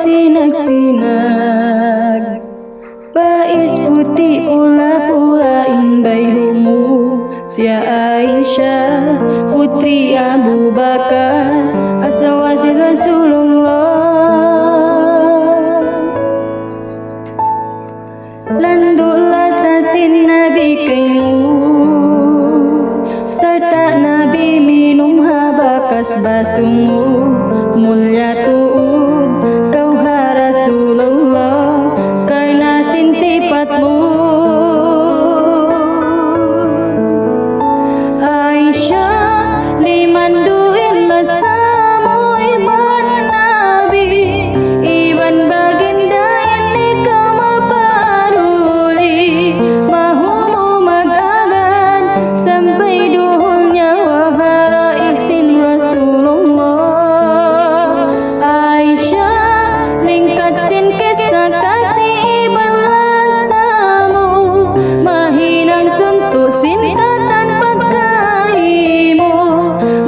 magsinag-sinag, bais puti pula-pulain bayhumu. Sia Aisyah putri Abu Bakar, asawa si Rasulullah. Landulah sasin Nabi kaimu, serta Nabi minum habakas basumu. Mulia tu'ud kau ha Rasulullah, karena sin sifatmu. Aisyah limanduin lasamu iban Nabi, iban baginda ini kau maparuli. Mahumu magagan sampai duhulnya wahara iksin Rasulullah. Aisyah lingkat sin kisah kasih iban lasamu, mahinang suntu sintatan pagkaimu.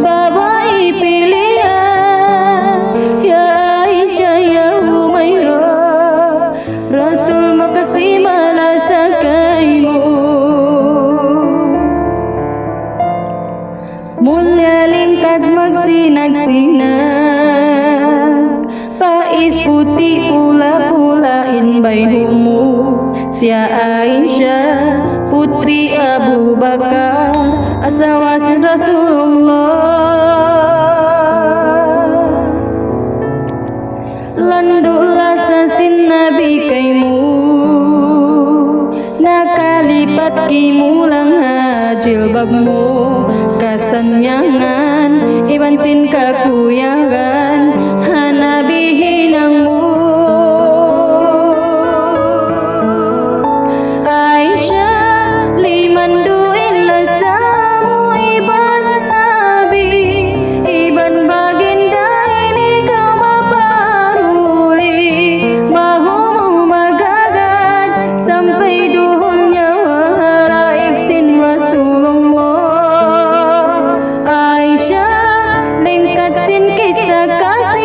Babai pilihan ya Aisyah ya Humairah, Rasul makasih malasa kaimu. Mulia lingkat magsinag-sinag, bais putih pula-pulain bayhumu. Sia Aisyah putri Abu Bakar, asawa si Rasulullah. Landulah sasin Nabi kaimu, nakalipat kimulang jilbabmu. Kasanyangan iban sin kakuyagan, hanabi hinangmu. Aisyah limanduin lasamu iban Nabi, iban baginda ini kau maparuli. Mahumu magagan sampai duhulnya wahara iksin Rasulullah. Aisyah lingkat sin kisah kasih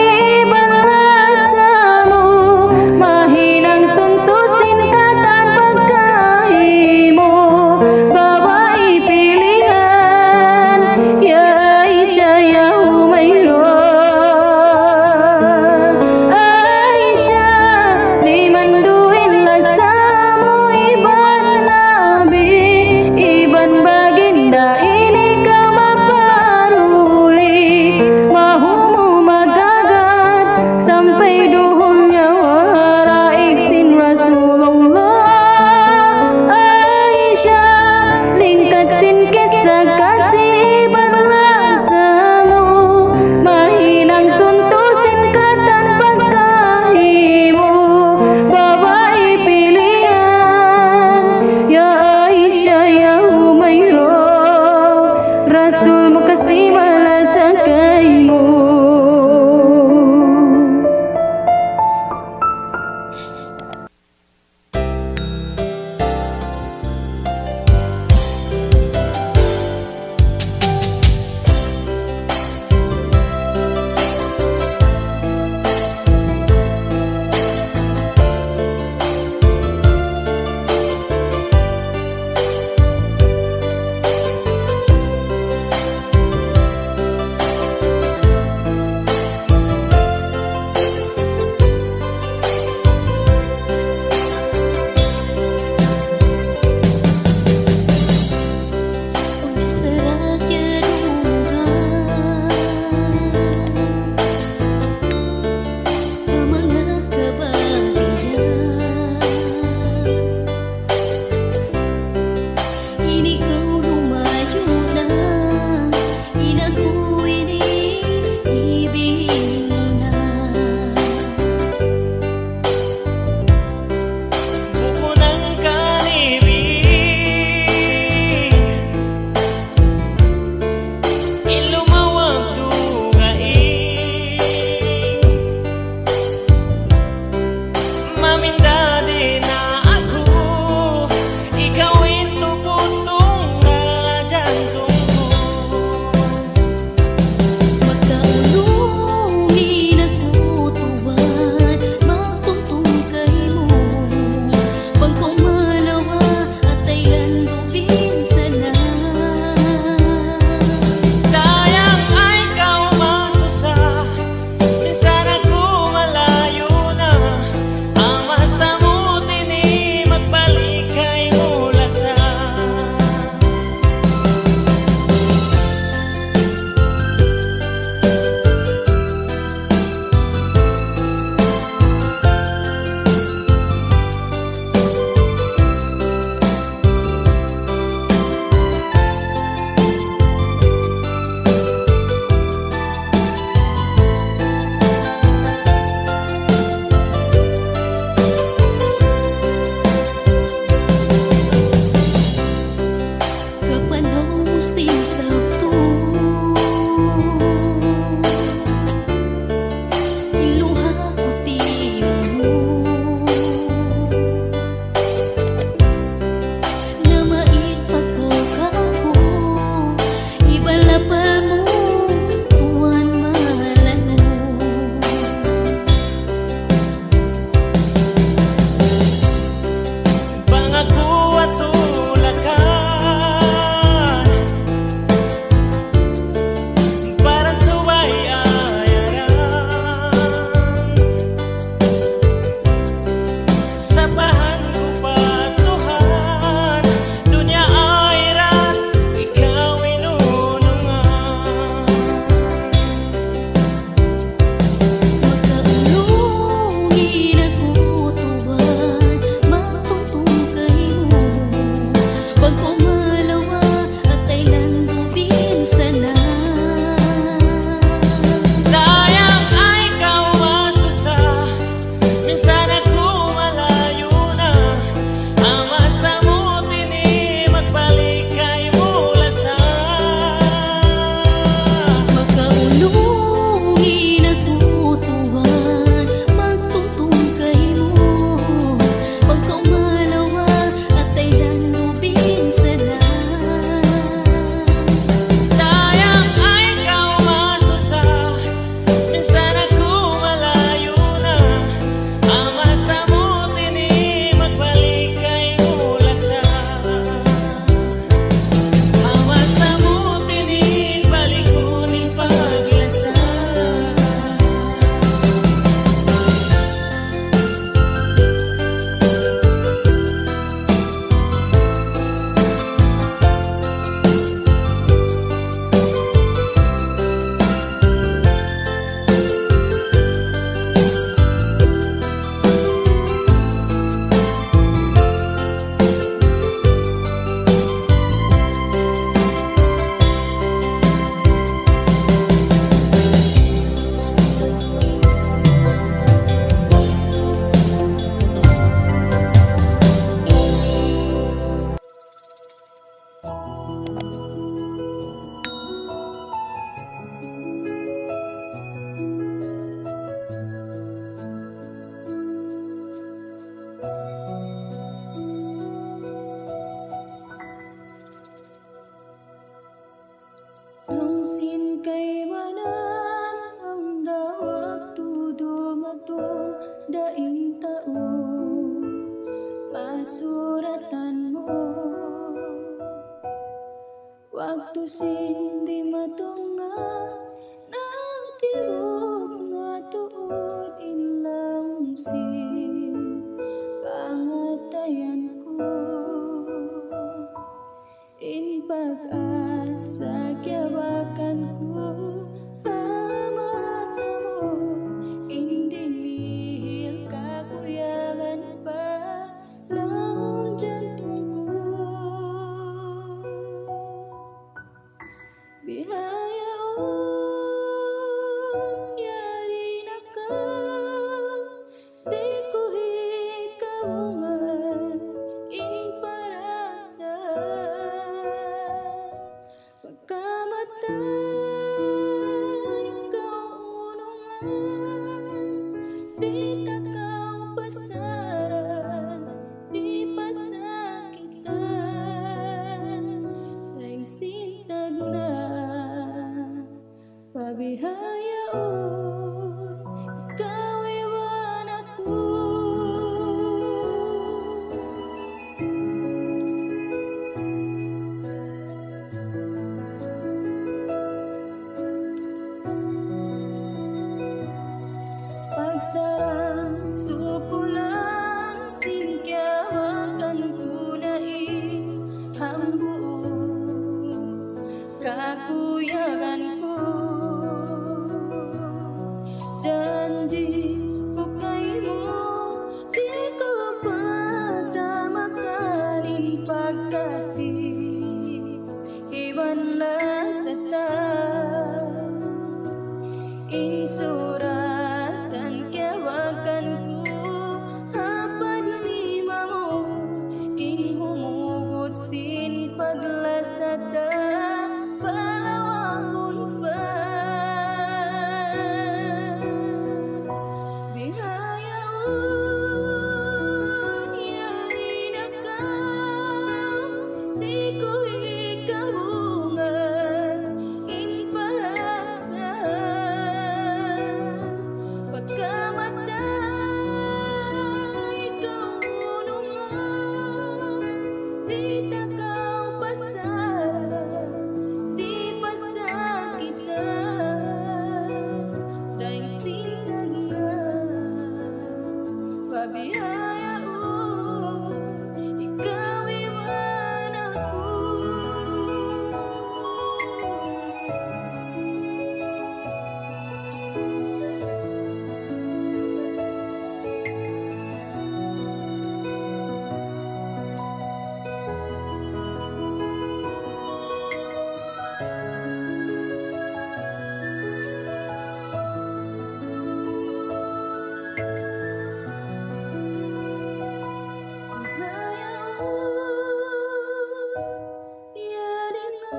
Sindi matungna nagtibok nga tuod ilang sin pangatayan ko in pag-asa kyawakan ko amata mo hindi lihil kakuyangan pa ng jantung ko bihaya yari na ka di ko hikawungan in parasa pagkamatay kaunungan di takaw pasaran di pasakitan daing sintag na pabihaya ikaw iwan ako pagsarang sukulang singkyawakan ko na hambuong kakuyangan ko janji ko kayo di ko patamakan pagkasih iwan sa ta insuratan kyawakan ko hapad lima mo inhumugot sin paglasata palawakon pa bihaya yari na ka di ko ikabungan in parasa pagkamatay kaunungan di takaw pasaran di pasakitan daing sintag na pabihaya ikaw iwan ako yari na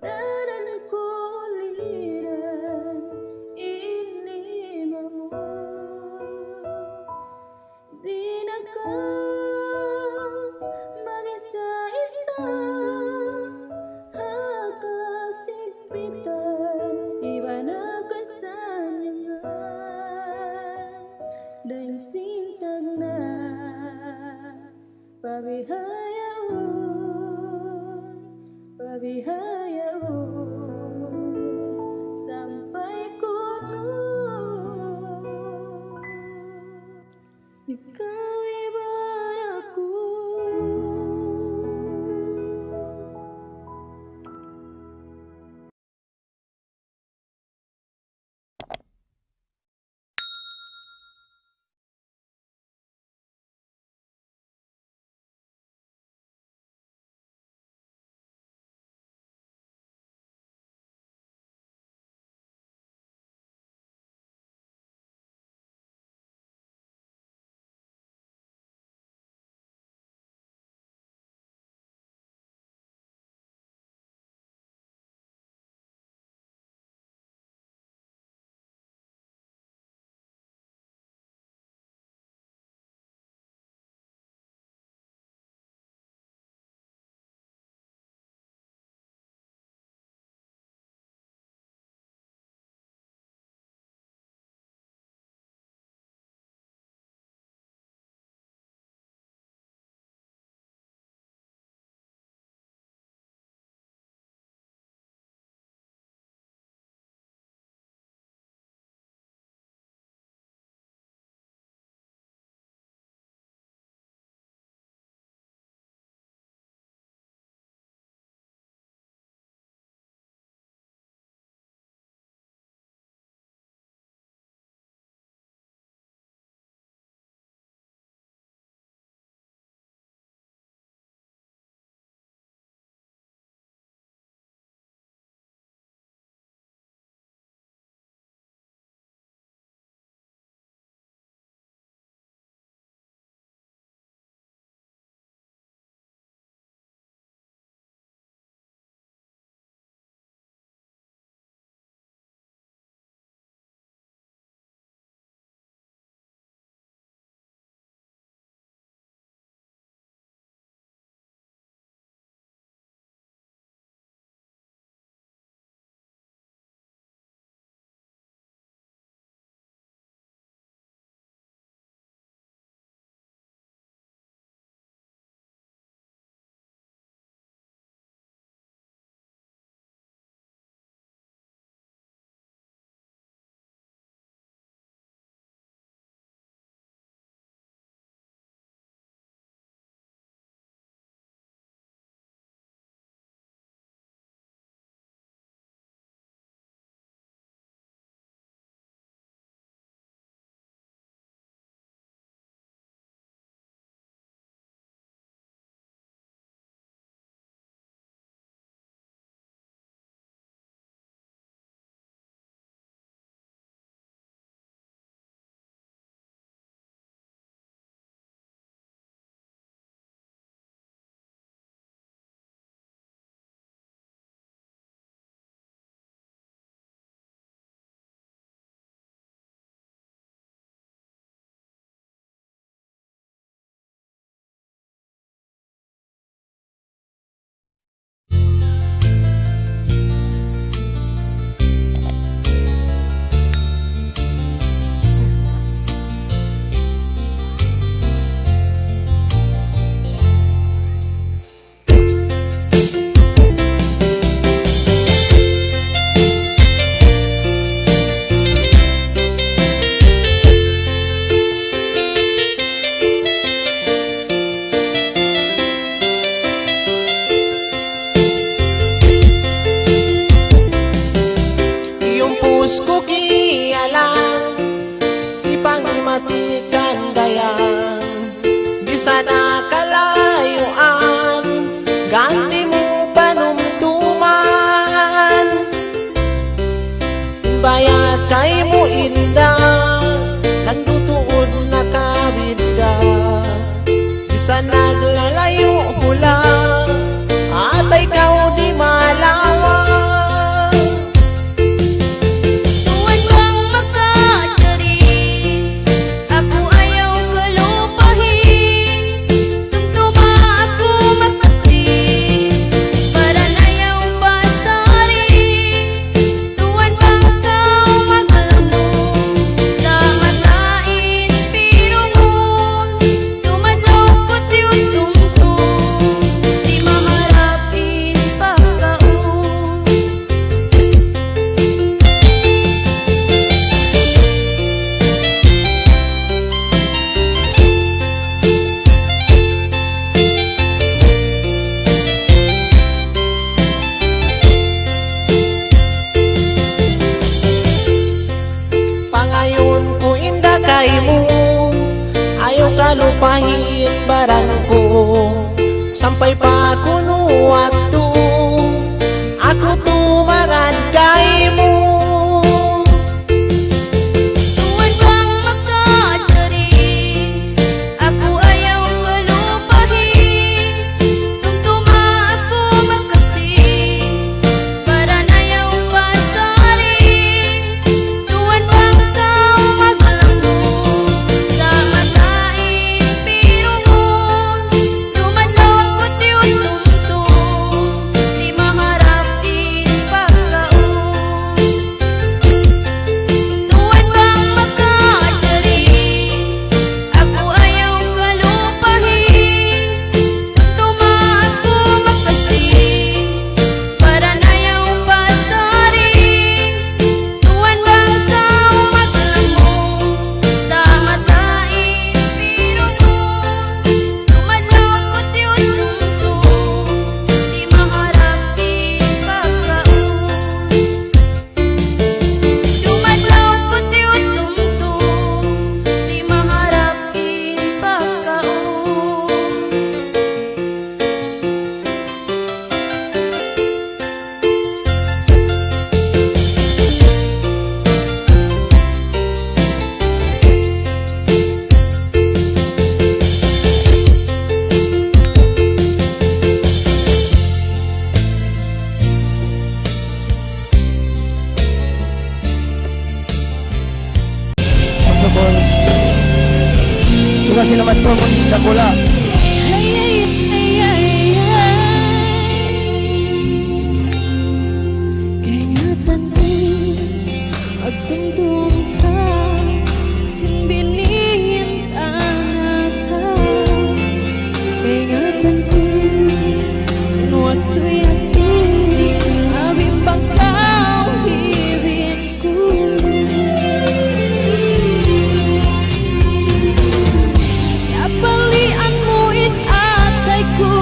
daran ko liran ilima mo di na ka mag-isa-isa hakasigpitan iba na kasanyangan daing sintag na pabihayaon sampai kuno ikaw iwan ako sampai pa kuno waktu aku tuh mengandaimu. Tuan bang makajari, aku ayaw kalupahi. Tungtuma ako makasih, para nayaw pasari. Tuan bang kau maglambo, sa matain pirungon. Tumadlaw ko tiyo-tumtum, di maharapin pagkaon. Tuan bang makajari, ako ayaw kalupahi. Tungtuma ako makasih, para nayaw pasari. Tuan bang kau maglambo, sa matain pirungon. Tumadlaw ko tiyo-tumtum, di maharapin pagkaon. Tumadlaw ko tiyo-tumtum, di maharapin pagkaon. Magsabol. Terima kasih naman po sa bola. Ay, ay, ay, ay, ay. Kaingatan ko, agtungtong ka, simbinin anak ka. Kaingatan ko, sinuwato'y ato, abing pagkaw, hibin ko. Kapalian mo it atay ko,